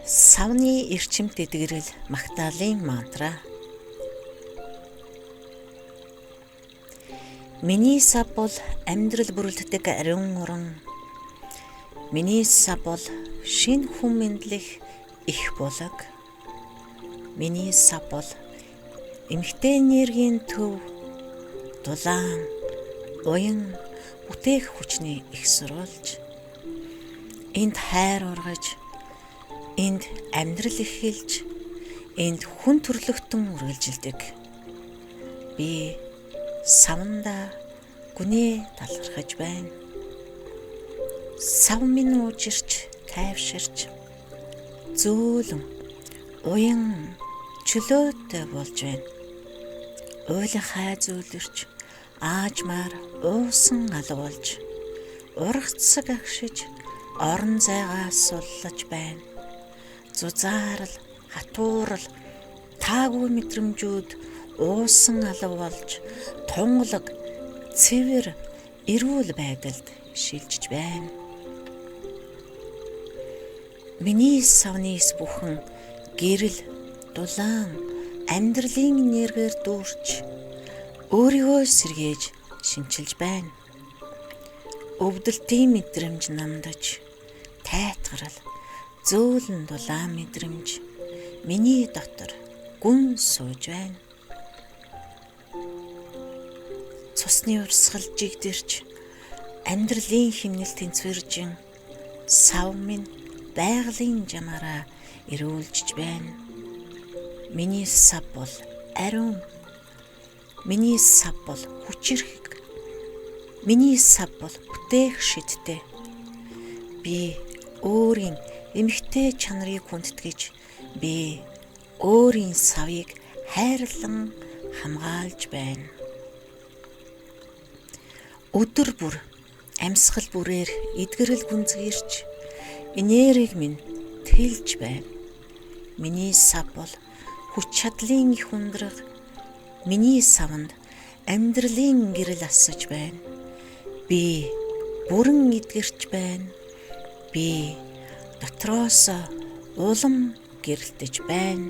Савны эрчимт эдгэрэл Магдалины мантра. Миний сав бол амьдрал бүрэлддэг ариун уран. Миний сав бол шинэ хүн мэдлэх их булаг. Миний сав бол эмхтэй энергийн төв, дулаан, уян бүтээх хүчний их сурвалж. Энд хайр ургаж, энд амьдрал эхэлж, энд хүн төрлөختөн үргэлжилдэг. Би савнда гүнээ талархаж байна. Сав минь уужирч, тайвширч, зөөлөн, уян, чөлөөтэй болж байна. Уйлахай зөөлөрч, аажмаар уусан алга болж, ургацсаг агшиж, орон зайгаа суллаж байна. Зузаарл, хатуурл, таагүй мэдрэмжүүд уусан алга болж, тунгалаг, цэвэр, эрүүл байдалд шилжиж байна. Миний савны эс бүхэн гэрэл, дулаан, амьдралын энергээр дүүрч, өөрийгөө сэргээж шинчилж байна. Өвдөлтийн мэдрэмж намдаж, тайтгарал, зөөлөн дулаан мэдрэмж миний дотор гүн сууж байна. Цусны урсгал жигдэрч, амьдралын химнэл тэнцвэржин, сав минь байгалийн жамаараа эрүүлжиж байна. Миний сав бол ариун. Миний сав бол хүчирхэг. Миний сав бол бүтээх шидтэй. Би өөрийн эмхтэй чанарыг хүндэтгэж, би өөрийн савыг хайрлан хамгаалж байна. Өдөр бүр амьсгал бүрээр эдгэрэл гүнзгийрч, энерги минь тэлж байна. Миний сав бол хүч чадлын их ундраг. Миний савнд амьдралын гэрэл асаж байна. Би бүрэн эдгэрч байна. Би дотроос улам гэрэлтэж байна.